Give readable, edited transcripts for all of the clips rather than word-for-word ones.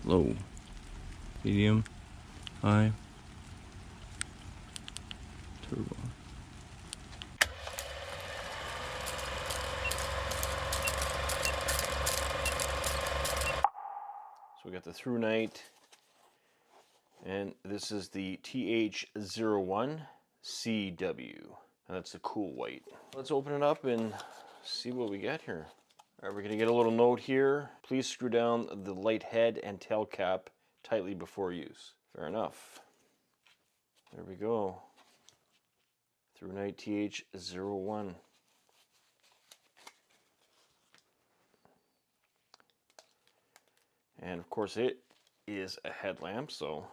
Low, medium, high, turbo. So we got the Thrunite, and this is the TH01CW, and that's the cool white. Let's open it up and see what we get here. All right, we're gonna get a little note here. Please screw down the light head and tail cap tightly before use. Fair enough. There we go. Thrunite TH01. And of course it is a headlamp, so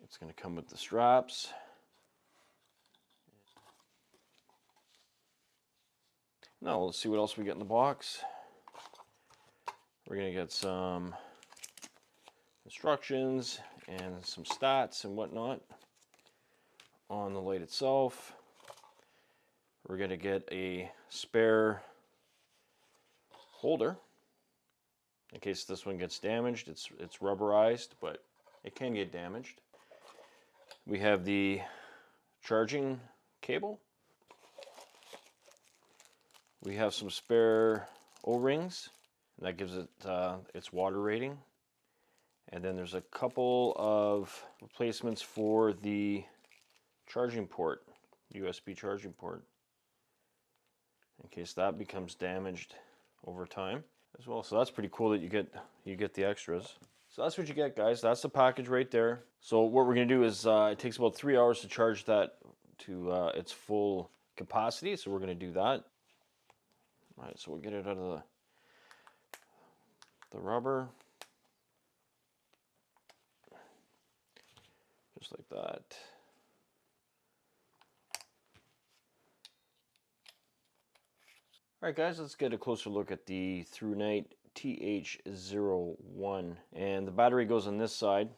it's going to come with the straps. Now let's see what else we get in the box. We're going to get some instructions and some stats and whatnot on the light itself. We're going to get a spare holder in case this one gets damaged. It's rubberized, but it can get damaged. We have the charging cable. We have some spare O-rings, and that gives it its water rating. And then there's a couple of replacements for the charging port, USB charging port, in case that becomes damaged over time as well. So that's pretty cool that you get the extras. So that's what you get, guys. That's the package right there. So what we're going to do is it takes about 3 hours to charge that to its full capacity. So we're going to do that. All right, so we'll get it out of the rubber. Just like that. All right, guys, let's get a closer look at the Thrunite TH01. And the battery goes on this side.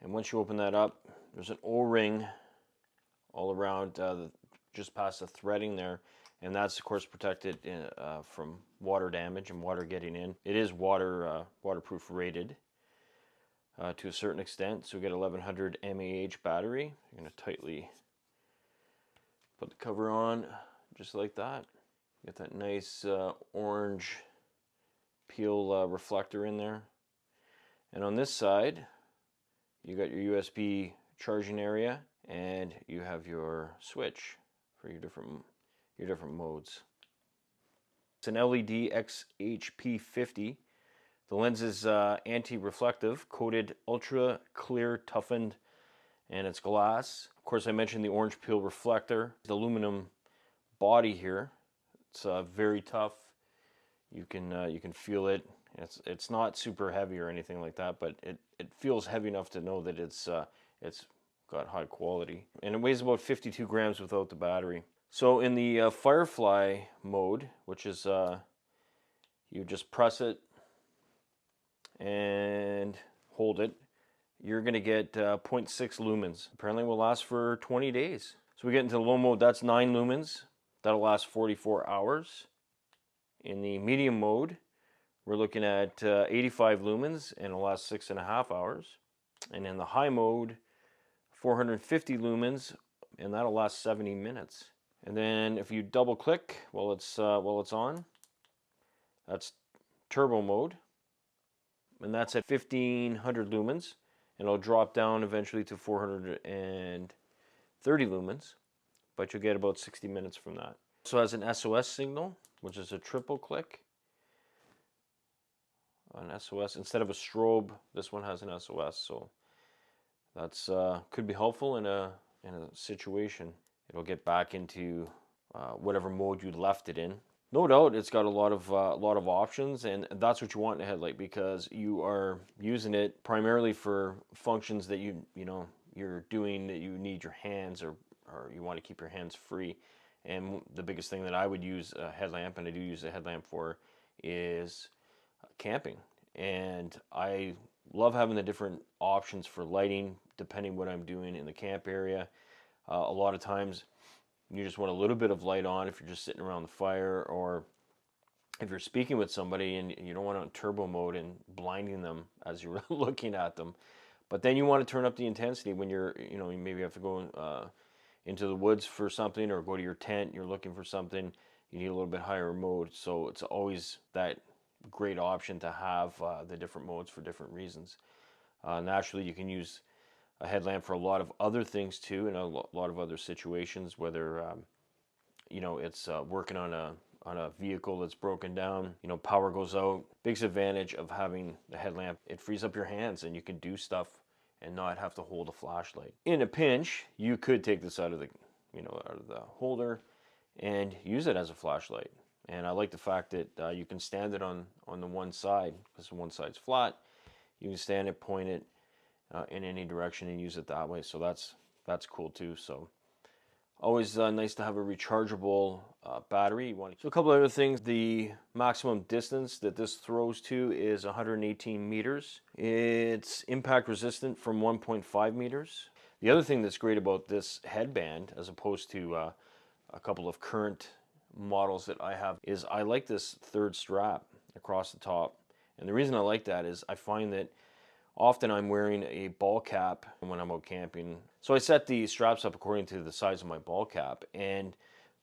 And once you open that up, there's an O-ring all around just past the threading there. And that's, of course, protected from water damage and water getting in. It is waterproof rated to a certain extent. So we get 1100 mAh battery. You're going to tightly put the cover on just like that. Get that nice orange peel reflector in there. And on this side, you got your USB charging area, and you have your switch for your different modes. It's an LED XHP50. The lens is anti-reflective, coated ultra clear, toughened, and it's glass. Of course, I mentioned the orange peel reflector. The aluminum body here. It's very tough. You can feel it. It's not super heavy or anything like that, but it feels heavy enough to know that it's got high quality. And it weighs about 52 grams without the battery. So in the Firefly mode, which is you just press it and hold it, you're going to get 0.6 lumens. Apparently it will last for 20 days. So we get into the low mode, that's 9 lumens. That'll last 44 hours. In the medium mode, we're looking at 85 lumens and it'll last 6.5 hours. And in the high mode, 450 lumens, and that'll last 70 minutes. And then if you double click while it's on, that's turbo mode. And that's at 1500 lumens. And it'll drop down eventually to 430 lumens. But you'll get about 60 minutes from that. So it has an SOS signal, which is a triple click. An SOS, instead of a strobe, this one has an SOS, so that's could be helpful in a situation. It'll get back into whatever mode you left it in. No doubt, it's got a lot of options, and that's what you want in a headlight, because you are using it primarily for functions that you're doing that you need your hands or you want to keep your hands free. And the biggest thing that I would use a headlamp, and I do use a headlamp for, is camping. And I love having the different options for lighting depending what I'm doing in the camp area. A lot of times you just want a little bit of light on if you're just sitting around the fire, or if you're speaking with somebody and you don't want it on turbo mode and blinding them as you're looking at them, but then you want to turn up the intensity when you're, you know, you maybe have to go into the woods for something or go to your tent, you're looking for something, you need a little bit higher mode. So it's always that great option to have the different modes for different reasons. Naturally, you can use a headlamp for a lot of other things too, in a lot of other situations, whether you know, it's working on a vehicle that's broken down, you know, power goes out. Biggest advantage of having the headlamp, it frees up your hands and you can do stuff and not have to hold a flashlight. In a pinch, you could take this out of the, you know, out of the holder and use it as a flashlight. And I like the fact that you can stand it on the one side, because the one side's flat. You can stand it, point it in any direction and use it that way. So that's cool too. So always nice to have a rechargeable battery. So a couple other things. The maximum distance that this throws to is 118 meters. It's impact resistant from 1.5 meters. The other thing that's great about this headband, as opposed to a couple of current models that I have, is I like this third strap across the top. And the reason I like that is I find that often I'm wearing a ball cap when I'm out camping. So I set the straps up according to the size of my ball cap. And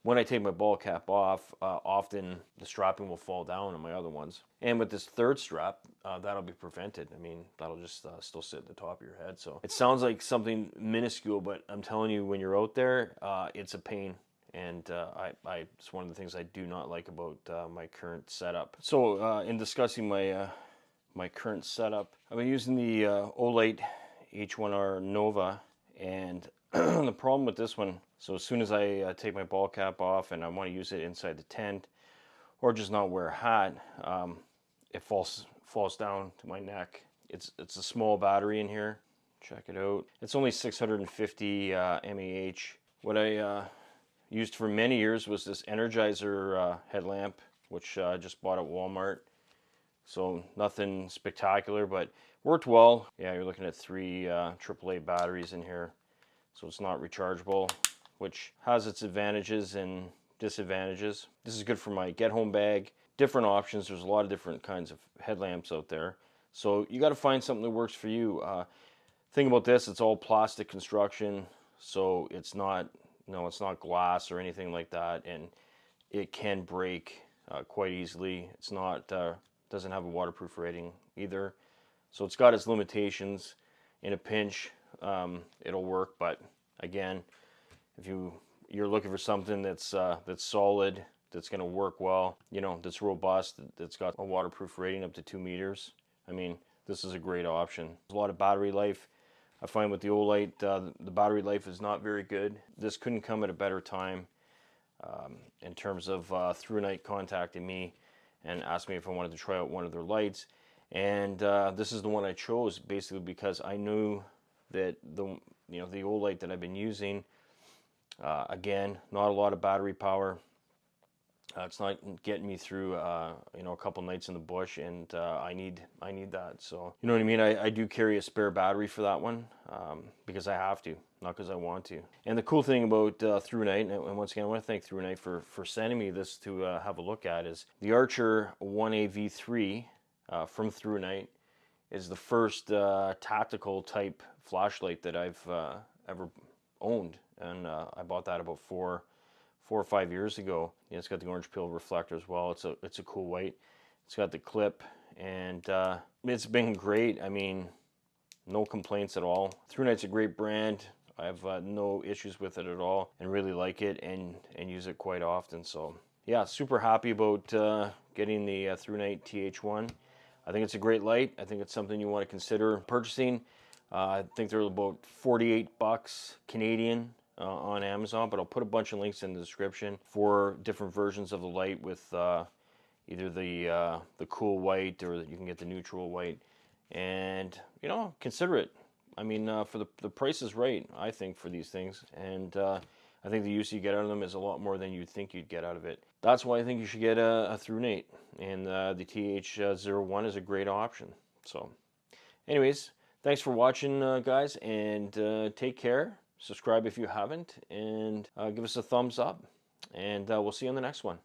when I take my ball cap off, often the strapping will fall down on my other ones. And with this third strap, that'll be prevented. I mean, that'll just still sit at the top of your head. So it sounds like something minuscule, but I'm telling you, when you're out there, it's a pain. And it's one of the things I do not like about my current setup. So in discussing my current setup, I've been using the Olight H1R Nova, and the problem with this one, so as soon as I take my ball cap off and I want to use it inside the tent or just not wear a hat, it falls down to my neck. It's a small battery in here. Check it out. It's only 650 mAh. What I used for many years was this Energizer headlamp, which I just bought at Walmart. So nothing spectacular, but worked well. Yeah, you're looking at 3 AAA batteries in here. So it's not rechargeable, which has its advantages and disadvantages. This is good for my get-home bag. Different options. There's a lot of different kinds of headlamps out there. So you got to find something that works for you. Thing about this, it's all plastic construction. So it's not, it's not glass or anything like that. And it can break quite easily. It's not... doesn't have a waterproof rating either, so it's got its limitations. In a pinch, it'll work, but again, if you're looking for something that's solid, that's going to work well, that's robust, that's got a waterproof rating up to 2 meters, I mean, this is a great option. There's a lot of battery life. I find with the Olight, the battery life is not very good. This couldn't come at a better time. In terms of Thrunite contacting me and asked me if I wanted to try out one of their lights, and this is the one I chose basically because I knew that the Olight that I've been using, again, not a lot of battery power. It's not getting me through a couple nights in the bush, and I need that. So you know what I mean. I do carry a spare battery for that one because I have to, not because I want to. And the cool thing about Thrunite, and once again I want to thank Thrunite for sending me this to have a look at, is the Archer 1AV3 from Thrunite is the first tactical type flashlight that I've ever owned, and I bought that about 4 or 5 years ago. It's got the orange peel reflector as well. It's a cool white. It's got the clip, and it's been great. I mean, no complaints at all. Thrunite's a great brand. I have no issues with it at all, and really like it and use it quite often. So yeah, super happy about getting the Thrunite TH1. I think it's a great light. I think it's something you want to consider purchasing. I think they're about 48 bucks Canadian on Amazon, but I'll put a bunch of links in the description for different versions of the light with either the cool white, or you can get the neutral white, and consider it. I mean, for the price is right, I think, for these things, and I think the use you get out of them is a lot more than you'd think you'd get out of it. That's why I think you should get a Thrunite, and the TH01 is a great option. So anyways, thanks for watching, guys, and take care. Subscribe if you haven't, and give us a thumbs up, and we'll see you on the next one.